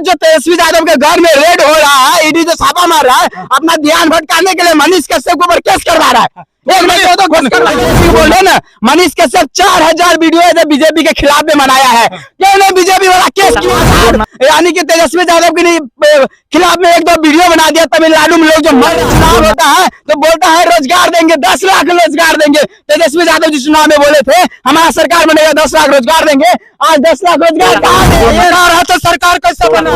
आज जो तेजस्वी यादव के घर में रेड हो रहा है, ईडी जो छापा मार रहा है, अपना ध्यान भटकाने के लिए मनीष कश्यप के ऊपर केस करवा रहा है। एक मिनट तो केस करवा बोल रहे ना, मनीष कश्यप 4000 वीडियो बीजेपी के खिलाफ में बनाया है, क्यों नहीं बीजेपी वाला केस किया? यानी कि तेजस्वी यादव के खिलाफ में एक दो वीडियो बना दिया। तमिलनाडु में लोग जो चुनाव होता है तो बोलता है रोजगार देंगे, 10 लाख रोजगार देंगे। तेजस्वी यादव जिस चुनाव में बोले थे हमारा सरकार बनेगा 10 लाख रोजगार देंगे, आज 10 लाख रोजगार कहाँ है? तो सरकार कैसा बना?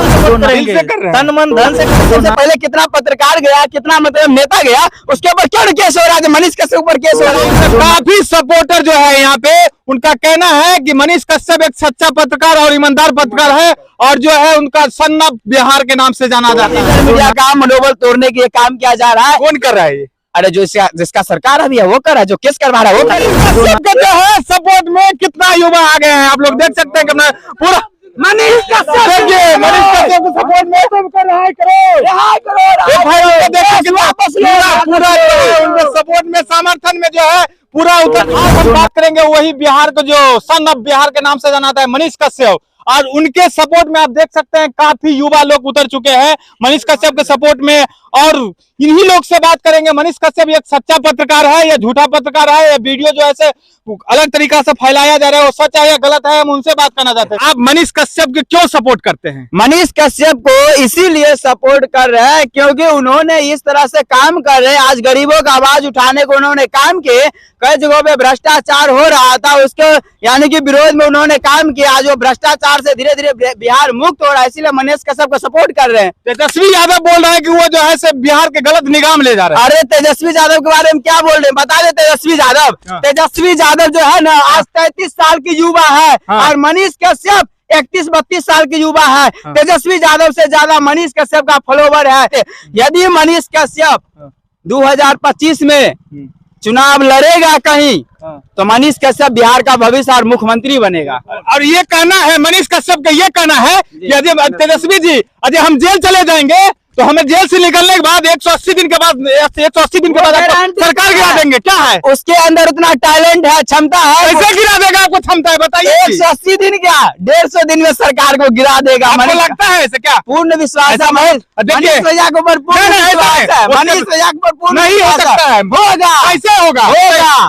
तन मन धन से पहले कितना पत्रकार गया, कितना मतलब नेता गया, उसके ऊपर क्यों केस हो रहा है? मनीष कश्यप ऊपर केस हो रहा है। काफी सपोर्टर जो है यहाँ पे, उनका कहना है कि मनीष कश्यप एक सच्चा पत्रकार और ईमानदार पत्रकार है, और जो है उनका सन ऑफ बिहार के नाम से जाना जाता है। मीडिया का मनोबल तोड़ने के लिए काम किया जा रहा है। कौन कर रहा है ये? अरे जो जिसका सरकार अभी है वो कर रहा है, जो केस करवा रहा है वो कर रहा है। जो है सपोर्ट में कितना युवा आ गए हैं, आप लोग देख सकते हैं कि पूरा मनीष कश्यप को सपोर्ट में पूरा सपोर्ट में, समर्थन में जो है पूरा उतर। आज हम बात करेंगे वही बिहार को जो सन ऑफ बिहार के नाम से जाना जाता है, मनीष कश्यप। आज उनके सपोर्ट में आप देख सकते हैं काफी युवा लोग उतर चुके हैं मनीष कश्यप के सपोर्ट में, और इन्हीं लोग से बात करेंगे। मनीष कश्यप एक सच्चा पत्रकार है या झूठा पत्रकार है, या वीडियो जो ऐसे अलग तरीका से फैलाया जा रहा है वो सच है या गलत है, हम उनसे बात करना चाहते हैं। आप मनीष कश्यप के क्यों सपोर्ट करते हैं? मनीष कश्यप को इसीलिए सपोर्ट कर रहे हैं क्योंकि उन्होंने इस तरह से काम कर रहे हैं। आज गरीबों का आवाज उठाने को उन्होंने काम किए, कई जगहों पे भ्रष्टाचार हो रहा था, उसके यानी कि विरोध में उन्होंने काम किया। आज वो भ्रष्टाचार से धीरे धीरे बिहार मुक्त हो रहा है, इसीलिए मनीष कश्यप को सपोर्ट कर रहे हैं। तेजस्वी यादव बोल रहे हैं कि वो जो है बिहार के गलत निगाम ले जा रहे हैं। अरे तेजस्वी यादव के बारे में क्या बोल रहे हैं बता दे। तेजस्वी यादव जो है ना आज 33 साल की युवा है, और मनीष कश्यप 31-32 साल की युवा है। तेजस्वी यादव से ज्यादा मनीष कश्यप का फॉलोवर है। यदि मनीष कश्यप 2025 में चुनाव लड़ेगा कहीं तो मनीष कश्यप बिहार का भविष्य और मुख्यमंत्री बनेगा। और ये कहना है मनीष कश्यप का, ये कहना है कि यदि तेजस्वी जी यदि हम जेल चले जाएंगे तो हमें जेल से निकलने के बाद 180 दिन के बाद सरकार गिरा देंगे। क्या है उसके अंदर उतना टैलेंट है, क्षमता है, कैसे गिरा देगा? आपको क्षमता है बताइए। 180 दिन क्या 150 दिन में सरकार को गिरा देगा। आपको लगता है ऐसे? क्या पूर्ण विश्वास है मनीष भैया के ऊपर, पूर्ण विश्वास है मनीष भैया के ऊपर, पूर्ण नहीं हो सकता है। होगा, कैसे होगा?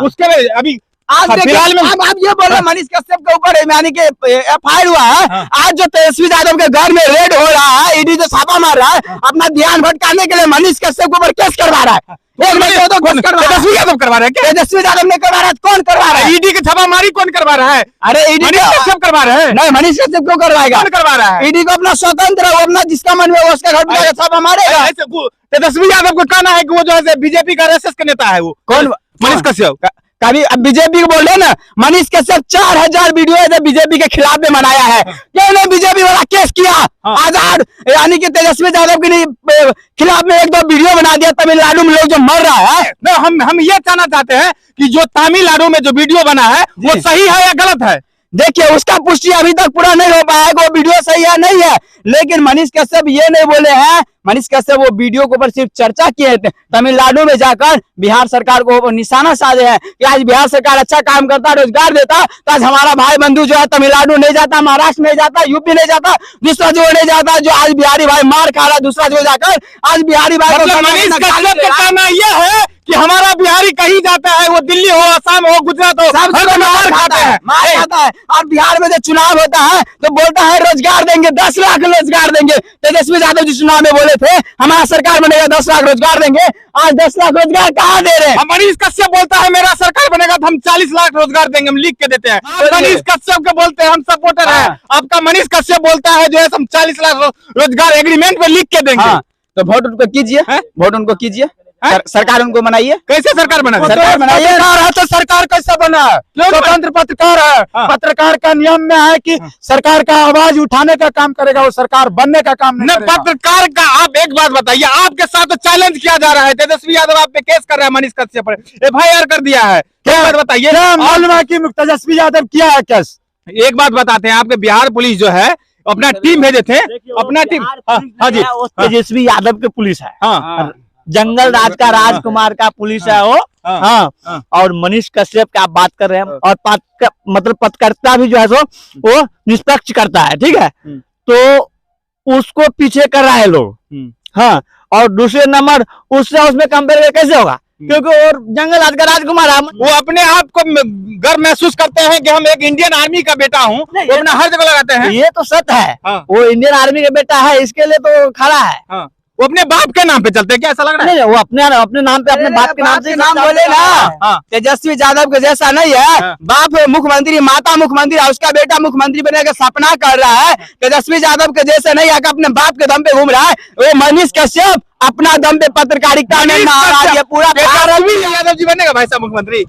उसके लिए अभी आज फिलहाल में आप ये बोल रहे मनीष कश्यप के ऊपर यानी कि FIR हुआ है। आज जो तेजस्वी यादव के घर में रेड हो रहा है, ईडी जो छापा मार रहा है, अपना ध्यान भटकाने के लिए मनीष कश्यप के ऊपर केस करवा रहा है। तेजस्वी यादव करवा रहे हैं? तेजस्वी यादव ने करवा रहा है, कौन करवा रहा है? ईडी की छापामारी कौन करवा रहा है? अरे ईडी कश्यप करवा रहे हैं? नहीं, मनीष कश्यप क्यों करवाएगा? कौन करवा रहा है? ईडी को अपना स्वतंत्र, वो अपना जिसका मन में उसका घर पर छापा मारेगा। तेजस्वी यादव को कहना है कि वो जो है बीजेपी का RSS का नेता है। वो कौन? मनीष कश्यप। कभी अब बीजेपी को बोल रहे ना, मनीष कश्यप 4000 वीडियो बीजेपी के खिलाफ में बनाया है, क्यों नहीं बीजेपी वाला केस किया? आजाद यानी कि तेजस्वी यादव के खिलाफ में एक दो वीडियो बना दिया। तमिलनाडु में लोग जो मर रहा है, हम ये कहना चाहते हैं कि जो तमिलनाडु में जो वीडियो बना है वो सही है या गलत है? देखिए उसका पुष्टि अभी तक पूरा नहीं हो पाया है वो वीडियो सही है नहीं है, लेकिन मनीष कश्यप ये नहीं बोले हैं। मनीष कश्यप वो वीडियो के ऊपर सिर्फ चर्चा किए थे, तमिलनाडु में जाकर बिहार सरकार को निशाना साधे हैं कि आज बिहार सरकार अच्छा काम करता, रोजगार देता, तो आज हमारा भाई बंधु जो है तमिलनाडु नहीं जाता, महाराष्ट्र नहीं जाता, यूपी नहीं जाता, दूसरा जगह नहीं जाता। जो आज बिहारी भाई मार खा रहा दूसरा जगह जाकर, आज बिहारी भाई मनीष कश्यप का कहना यह है कि हमारा बिहारी कहीं जाता है, वो दिल्ली हो, असम हो, गुजरात हो, सब मार खाता है। और बिहार में जो चुनाव होता है तो बोलता है रोजगार देंगे, 10 लाख रोजगार देंगे। तेजस्वी यादव जिस चुनाव में बोले थे हमारा सरकार बनेगा 10 लाख रोजगार देंगे, आज 10 लाख रोजगार कहाँ दे रहे हैं? मनीष कश्यप बोलता है मेरा सरकार बनेगा तो हम 40 लाख रोजगार देंगे, हम लिख के देते हैं। मनीष कश्यप के बोलते हैं हम सपोर्टर है, आपका मनीष कश्यप बोलता है जो है हम 40 लाख रोजगार एग्रीमेंट में लिख के देंगे। तो वोट उनको कीजिए, वोट उनको कीजिए, सरकार उनको बनाइए। कैसे सरकार बना? सरकार बनाइए तो सरकार कैसे बना? स्वतंत्र पत्रकार है, पत्रकार का नियम में है कि सरकार का आवाज उठाने का काम करेगा, वो सरकार बनने का काम नहीं करेगा। पत्रकार का आप एक बात बताइए, आपके साथ तो चैलेंज किया जा रहा है, तेजस्वी यादव आप पे केस कर रहा है, मनीष कश्यप पर FIR कर दिया है। क्या बात बताइए? मालूम है कि तेजस्वी यादव किया है केस? एक बात बताते हैं, आपके बिहार पुलिस जो है अपना टीम भेजे थे, अपना टीम। हाँ जी, तेजस्वी यादव के पुलिस है। हाँ, जंगल राज का राजकुमार का पुलिस है वो। हाँ, और मनीष कश्यप की आप बात कर रहे हैं, और मतलब पत्रकारिता भी जो है सो वो निष्पक्ष करता है, ठीक है। तो उसको पीछे कर रहा है लोग। हाँ, और दूसरे नंबर उससे उसमें कंपेयर कैसे होगा, क्योंकि और जंगल राज का राजकुमार है। वो अपने आप को गर्व महसूस करते हैं कि हम एक इंडियन आर्मी का बेटा हूँ, वो अपना हर जगह लगाते हैं। ये तो सत्य है। हाँ। वो इंडियन आर्मी का बेटा है, इसके लिए तो खड़ा है। हाँ। वो अपने बाप के नाम पे चलते हैं, क्या ऐसा लग रहा है? नहीं, वो अपने नाम पे, अपने बाप के नाम से नाम बोले ना। हाँ। तेजस्वी यादव के जैसा नहीं है। हाँ। बाप मुख्यमंत्री, माता मुख्यमंत्री है, उसका बेटा मुख्यमंत्री बनने का सपना कर रहा है। तेजस्वी यादव के जैसे नहीं है कि अपने बाप के दम पे घूम रहा है। वो मनीष कश्यप अपना दम पे पत्रकारिता में महाराज, ये पूरा तेजस्वी यादव जी बनेगा भाई साहब मुख्यमंत्री?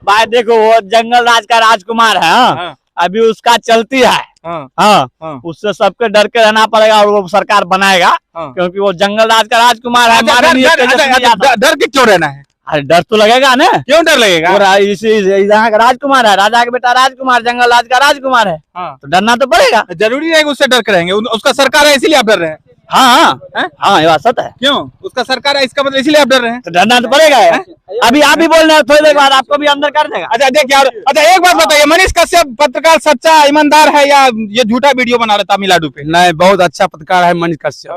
भाई देखो, वो जंगल राज का राजकुमार है। हाँ। अभी उसका चलती है। हाँ। हाँ, उससे सबके डर के रहना पड़ेगा और वो सरकार बनाएगा। हाँ। क्योंकि वो जंगल राज का राजकुमार है। माननीय तेजस्वी यादव। डर के क्यों रहना है? अरे डर तो लगेगा ना। क्यों डर लगेगा? और यहाँ का राजकुमार है, राजा का बेटा राजकुमार, जंगल राज का राजकुमार है, हाँ। तो डरना तो पड़ेगा। जरूरी है कि उससे डर के रहेंगे? उसका सरकार है इसीलिए आप डर रहे हैं? हाँ हैं? हाँ, ये बात सच है। क्यों? उसका सरकार है इसका मतलब इसीलिए आप डर रहे हैं? तो डरना तो पड़ेगा। अभी आप भी बोल रहे हैं, थोड़ी देर बाद आपको भी अंदर कर देगा। अच्छा देखिए, अच्छा एक बात बताइए, मनीष कश्यप पत्रकार सच्चा ईमानदार है या ये झूठा वीडियो बना रहा तमिलनाडु पे? नहीं, बहुत अच्छा पत्रकार है मनीष कश्यप।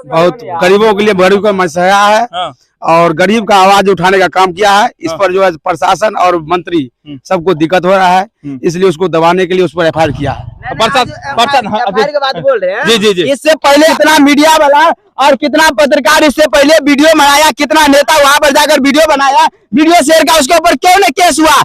बहुत गरीबों के लिए, गरीब का मसला है हाँ। और गरीब का आवाज उठाने का काम किया है। इस पर जो है प्रशासन और मंत्री सबको दिक्कत हो रहा है, इसलिए उसको दबाने के लिए उस पर एफआईआर किया है। बात बोल रहे हैं। जी जी जी। इससे पहले इतना मीडिया वाला और कितना पत्रकार इससे पहले वीडियो बनाया, कितना नेता वहां पर जाकर वीडियो बनाया, वीडियो शेयर का, उसके ऊपर क्यों नहीं केस हुआ?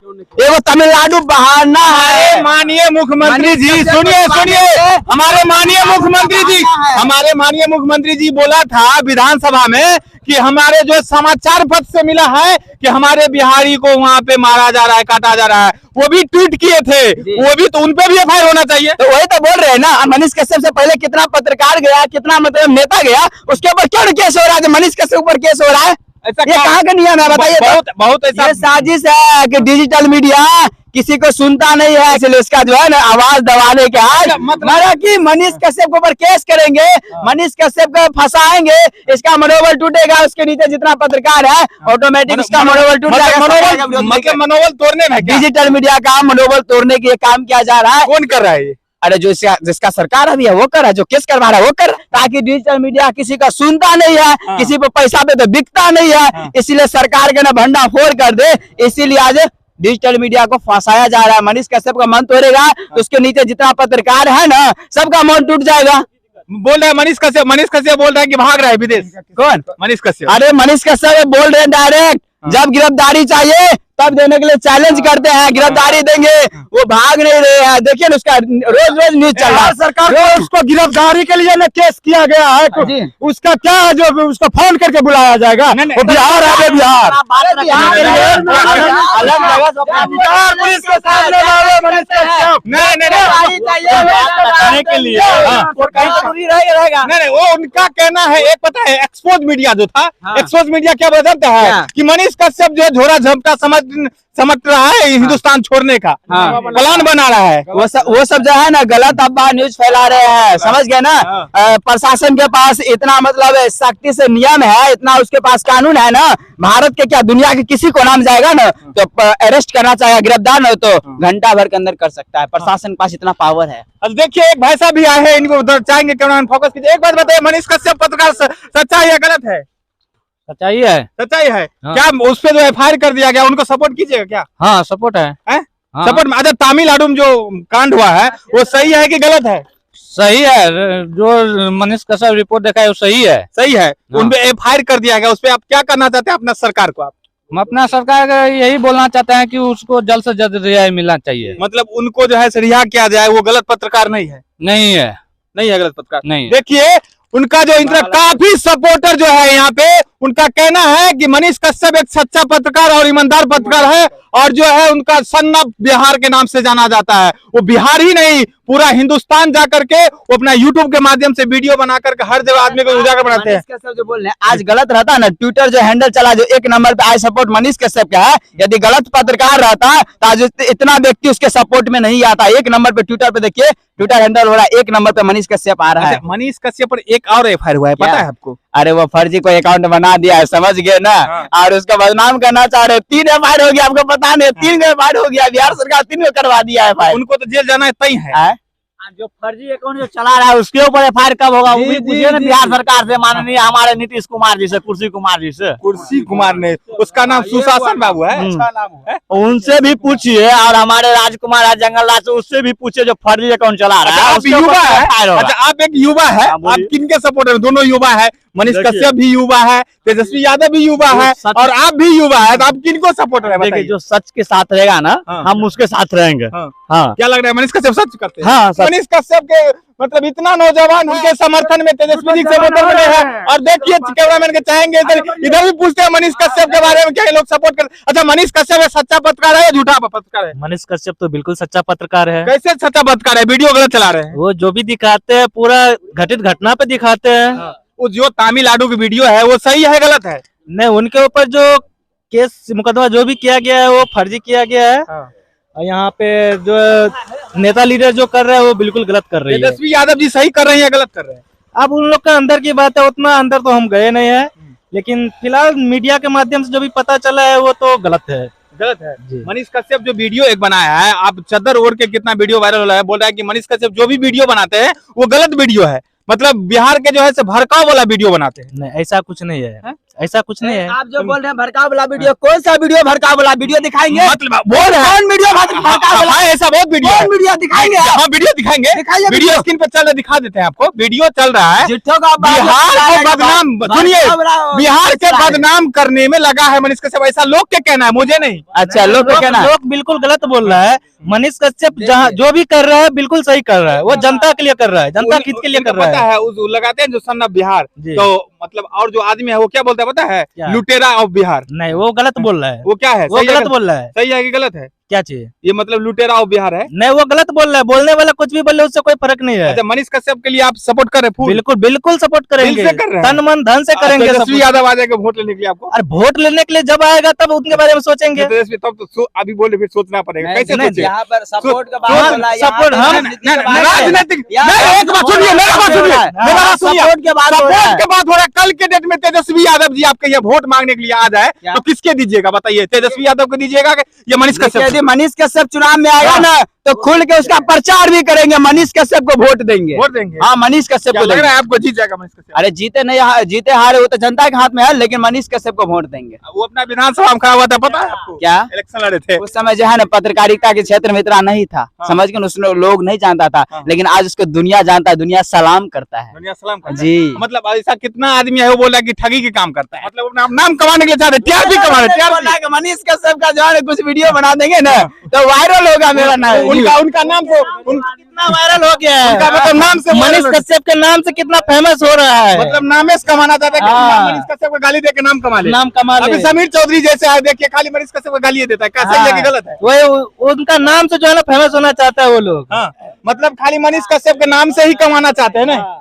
ये वो तमिलनाडु बहाना है। माननीय मुख्यमंत्री जी, सुनिए सुनिए, हमारे माननीय मुख्यमंत्री जी, हमारे माननीय मुख्यमंत्री जी बोला था विधानसभा में कि हमारे जो समाचार पत्र से मिला है कि हमारे बिहारी को वहाँ पे मारा जा रहा है, काटा जा रहा है, वो भी ट्वीट किए थे, वो भी तो उन पे भी एफआईआर होना चाहिए। तो वही तो बोल रहे हैं ना, मनीष कश्यप से पहले कितना पत्रकार गया, कितना मतलब नेता गया, उसके ऊपर क्यों नहीं केस हो रहा है? मनीष कश्यप ऊपर केस हो रहा है, ऐसा ये कहाँ का नियम है बताइए? बहुत ऐसा ये साजिश है कि डिजिटल मीडिया किसी को सुनता नहीं है, इसलिए इसका जो है ना आवाज दबाने के मतलब कि मनीष कश्यप के ऊपर केस करेंगे, मनीष कश्यप को फंसाएंगे, इसका मनोबल टूटेगा। उसके नीचे जितना पत्रकार है ऑटोमेटिक इसका मनोबल टूट जाएगा। मतलब मनोबल तोड़ने में क्या? डिजिटल मीडिया का मनोबल तोड़ने के लिए काम किया जा रहा है। कौन कर रहा है ये? अरे जो जिसका सरकार अभी है वो कर रहा है, जो केस करवा रहा है वो कर रहा है, ताकि डिजिटल मीडिया किसी का सुनता नहीं है, किसी पे पैसा पे तो बिकता नहीं है, इसीलिए सरकार के ना भंडा फोड़ कर दे, इसीलिए आज डिजिटल मीडिया को फंसाया जा रहा है। मनीष कश्यप का मन तोड़ेगा तो उसके नीचे जितना पत्रकार है ना सबका मन टूट जाएगा। बोल रहे हैं मनीष कश्यप बोल रहा है कि भाग रहा है विदेश। कौन? मनीष कश्यप। अरे मनीष कश्यप बोल रहे हैं डायरेक्ट, जब गिरफ्तारी चाहिए तब देने के लिए चैलेंज करते हैं, गिरफ्तारी देंगे, वो भाग नहीं रहे हैं। देखिए ना उसका रोज रोज न्यूज चल रहा है। सरकार को उसको गिरफ्तारी के लिए ना केस किया गया है, उसका क्या है जो उसको फोन करके बुलाया जाएगा? वो बिहार है, बिहार पुलिस के सामने नहीं, वो उनका कहना है। एक पता है एक्सपोज मीडिया जो था, एक्सपोज मीडिया क्या बताता है कि मनीष कश्यप जो है झोरा झपटा समझ रहा है, हिंदुस्तान छोड़ने का प्लान बना रहा है। वो सब जो है ना गलत अफवाह न्यूज फैला रहे हैं, समझ गए ना? प्रशासन के पास इतना मतलब सख्ती से नियम है, इतना उसके पास कानून है ना, भारत के क्या दुनिया के किसी को नाम जाएगा ना तो अरेस्ट करना चाहिए, गिरफ्तार न हो तो घंटा भर के अंदर कर सकता है। प्रशासन के पास इतना पावर है। देखिए एक भाई साहब भी आए हैं, इनको चाहेंगे कैमरा फोकस कीजिए। एक बात बताइए, मनीष कश्यप पत्रकार सच्चा है या गलत है? सच्चाई है। सच्चाई है। हाँ। क्या उस पे जो एफआईआर कर दिया गया उनको सपोर्ट कीजिएगा क्या? हाँ सपोर्ट है। हाँ। सपोर्ट में? अच्छा तमिलनाडु में जो कांड हुआ है वो सही है कि गलत है? सही है, जो मनीष कश्यप रिपोर्ट देखा है वो सही है। सही है। हाँ। उन पे एफआईआर कर दिया गया, उस पे आप क्या करना चाहते हैं अपना सरकार को? आप हम अपना सरकार का यही बोलना चाहते हैं कि उसको जल्द से जल्द रिहाई मिलना चाहिए। मतलब उनको जो है रिहा किया जाए, वो गलत पत्रकार नहीं है? नहीं है, नहीं है गलत पत्रकार। नहीं। देखिए उनका जो इनका काफी सपोर्टर जो है यहाँ पे, उनका कहना है कि मनीष कश्यप एक सच्चा पत्रकार और ईमानदार पत्रकार है, और जो है उनका सन ऑफ बिहार के नाम से जाना जाता है। वो बिहार ही नहीं पूरा हिंदुस्तान जा करके वो अपना यूट्यूब के माध्यम से वीडियो बना करके हर जगह आदमी को उजागर बनाते हैं। मनीष कश्यप जो बोल रहे हैं आज गलत रहता ना, ट्विटर जो हैंडल चला जो 1 नंबर पे आई सपोर्ट मनीष कश्यप का है, यदि गलत पत्रकार रहता तो आज इतना व्यक्ति उसके सपोर्ट में नहीं आता। 1 नंबर पे ट्विटर पे देखिए, ट्विटर हैंडल हो रहा है 1 नंबर पे मनीष कश्यप आ रहा है। मनीष कश्यप पर एक और एफआईआर हुआ है, पता है आपको? अरे वो फर्जी को अकाउंट बना दिया है, समझ गए ना? और उसका बदनाम करना चाह रहे। 3 एफआईआर हो गया, आपको पता नहीं? 3 एफआईआर हो गया, बिहार सरकार 3 करवा दिया है। उनको तो जेल जाना है, तय है। जो फर्जी अकाउंट जो चला रहा है उसके ऊपर एफआईआर कब होगा? वो भी जी, पूछिए ना जी, बिहार जी। सरकार से, माननीय हमारे नीतीश कुमार जी से, कुर्सी कुमार जी से। कुर्सी कुमार ने, उसका नाम सुशासन बाबू है। अच्छा नाम है। उनसे भी पूछिए, और हमारे राजकुमार है जंगल राज से, उससे भी पूछिए जो फर्जी अकाउंट चला रहा अच्छा, है। आप उसके ऊपर युवा है। एफआईआर होगा। अच्छा, आप एक युवा है। हाँ, आप बोलिए। किनके सपोर्टर? दोनों युवा है। मनीष देखिए। कश्यप भी युवा है, तेजस्वी यादव भी युवा जो है, सच- और आप भी युवा है। तो आप किनको सपोर्टर है देखिए, बताइए? जो सच के साथ रहेगा ना, हाँ। हम उसके साथ रहेंगे। हाँ। हाँ, क्या लग रहा है मनीष कश्यप सच करते हैं? हाँ, सच। मनीष कश्यप के मतलब इतना नौजवान उनके समर्थन में तेजस्वी जी से वोटर मिले हैं। और देखिए कैमरामैन के चाहेंगे इधर भी पूछते हैं मनीष कश्यप के बारे में, क्या ये लोग सपोर्ट कर? अच्छा, मनीष कश्यप एक सच्चा पत्रकार है या झूठा पत्रकार है? मनीष कश्यप तो बिल्कुल सच्चा पत्रकार है। कैसे सच्चा पत्रकार है? वीडियो गलत चला रहे हैं। वो जो भी दिखाते हैं पूरा घटित घटना पे दिखाते हैं। वो जो तमिलनाडु की वीडियो है वो सही है गलत है? नहीं, उनके ऊपर जो केस मुकदमा जो भी किया गया है वो फर्जी किया गया है। और यहाँ पे जो नेता लीडर जो कर रहे हैं वो बिल्कुल गलत कर रही है। तेजस्वी यादव जी सही कर रहे हैं या गलत कर रहे हैं? अब उन लोग का अंदर की बात है, उतना अंदर तो हम गए नहीं है, लेकिन फिलहाल मीडिया के माध्यम से जो भी पता चला है वो तो गलत है। गलत है। जी। मनीष कश्यप जो वीडियो एक बनाया है, आप चद्दर ओढ़ के, कितना वीडियो वायरल हो रहा है, बोल रहा है कि मनीष कश्यप जो भी वीडियो बनाते हैं वो गलत वीडियो है। मतलब बिहार के जो है से भड़काव वाला वीडियो बनाते हैं। नहीं, ऐसा कुछ नहीं है। ऐसा कुछ नहीं है। आप जो बोल रहे हैं भड़काव वाला वीडियो, कौन सा वीडियो भड़काव वाला वीडियो दिखाएंगे? मतलब बोल रहे हैं कौन वीडियो भड़काव वाला? हाँ, ऐसा बहुत वीडियो है। कौन वीडियो दिखाएंगे? हाँ, वीडियो दिखाएंगे। दिखाइए वीडियो वीडियो। स्क्रीन पे चल रहा, दिखा देते हैं आपको। वीडियो चल रहा है। झूठों का बिहार को बदनाम, सुनिए, बिहार के बदनाम बदनाम करने में लगा है मनीष कश्यप। ऐसा लोग के कहना है, मुझे नहीं। अच्छा, लोग को कहना है। लोग बिल्कुल गलत बोल रहा है। मनीष कश्यप जहाँ जो भी कर रहा है बिल्कुल सही कर रहा है। वो जनता के लिए कर रहा है, जनता हित के लिए कर रहा पता है। है उस लगाते हैं जो सन ऑफ बिहार, जी। तो मतलब और जो आदमी है वो क्या बोलता है पता है? क्या? लुटेरा ऑफ बिहार। नहीं, वो गलत बोल रहा है। वो क्या है? वो सही है गलत बोल रहा है। सही है कि गलत है? क्या चाहिए? ये मतलब लुटेरा ऑफ बिहार है। नहीं, वो गलत बोल रहा है। बोलने वाला कुछ भी बोले उससे कोई फर्क नहीं है। अच्छा, मनीष कश्यप के लिए आप सपोर्ट कर रहे हैं? फुल बिल्कुल बिल्कुल सपोर्ट करेंगे, दिल से कर रहे हैं। तन मन धन से करेंगे तेजस्वी support। यादव आ जाएगा वोट लेने के लिए आपको? अरे वोट लेने के लिए जब आएगा तब उनके बारे में सोचेंगे। तेजस्वी तब तो अभी बोले, फिर सोचना पड़ेगा। कैसे नहीं, सोचे? यहाँ पर सपोर्ट का सो- बात हो रहा है, यहाँ सपोर्ट पर हम- राजनीति के बारे में- राजनीतिक यहाँ नहीं, एक बात सुनिए, मेरा बात सुनिए, मेरा बात सुनिए। सपोर्ट के बाद हो रहा है। सपोर्ट के बाद हो रहा है। कल के डेट में तेजस्वी यादव जी आपके ये वोट मांगने के लिए आ जाए तो किसके दीजिएगा बताइए? तेजस्वी यादव को दीजिएगा या मनीष कश्यप? यदि मनीष कश्यप चुनाव में आएगा ना तो खुल के उसका प्रचार भी करेंगे, मनीष कश्यप को वोट देंगे। वोट देंगे? हाँ, मनीष कश्यप क्या को लग देंगे। रहा है आपको जीत जाएगा मनीष कश्यप? अरे जीते नहीं, जीते हारे वो तो जनता के हाथ में है, लेकिन मनीष कश्यप को वोट देंगे। वो अपना विधानसभा में खड़ा हुआ था, पता है आपको? क्या? इलेक्शन लड़े थे। उस समय जो है ना पत्रकारिता के क्षेत्र में इतना नहीं था, समझ के उसने लोग नहीं जानता था, लेकिन आज उसको दुनिया जानता है, दुनिया सलाम करता है। दुनिया सलाम करता है। जी। मतलब ऐसा कितना आदमी है वो बोला कि ठगी के काम करता है, मतलब अपना नाम कमाने के लिए चाहते, टीआरपी कमाने, टीआरपी। मनीष कश्यप का जो है ना कुछ वीडियो बना देंगे ना तो वायरल होगा मेरा नाम। उनका नाम तो कितना वायरल हो गया है। उनका मतलब नाम से मनीष कश्यप के नाम से कितना फेमस हो रहा है। मतलब नामे से कमाना चाहता है कि हाँ। मनीष कश्यप को गाली दे के नाम कमा ले। नाम कमा ले। अभी समीर चौधरी जैसे है, देखिए खाली मनीष कश्यप को गाली देता है। क्या सही है कि गलत है? वो उनका नाम से जो है ना फेमस होना चाहता है वो लोग। हाँ, मतलब खाली मनीष कश्यप के नाम से ही कमाना चाहते हैं ना?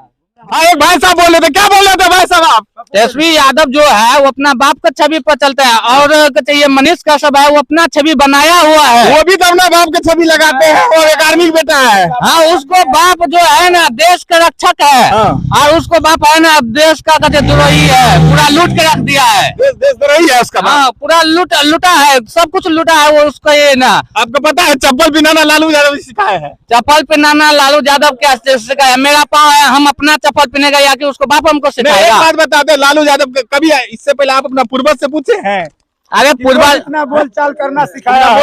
हाँ, एक भाई साहब बोल रहे थे, क्या बोल रहे थे भाई साहब आप? तेजस्वी यादव जो है वो अपना बाप का छवि पर चलता है, और ये मनीष कश्यप है वो अपना छवि बनाया हुआ है। वो भी तो अपना बाप के छवि लगाते हैं और एक आर्मी का बेटा है। हाँ, उसको बाप जो है ना देश का रक्षक है, और उसको बाप है ना देश का कहते द्रोही है, पूरा लूट के रख दिया है। देश द्रोही है उसका बाप। हाँ, पूरा लूटा है, सब कुछ लूटा है वो उसको। ये ना आपको पता है चप्पल बिनाना लालू यादव जी सिखाए हैं? चप्पल पहनाना लालू यादव क्या सिखाया? मेरा पाँव है, हम अपना चप्पल पहनेगा या कि उसको बाप हमको नहीं, एक सिखाएगा? बात बता दे, लालू यादव कभी इससे पहले आप अपना पूर्वज से पूछे हैं? अरे पूर्वज बोल चाल करना सिखाया।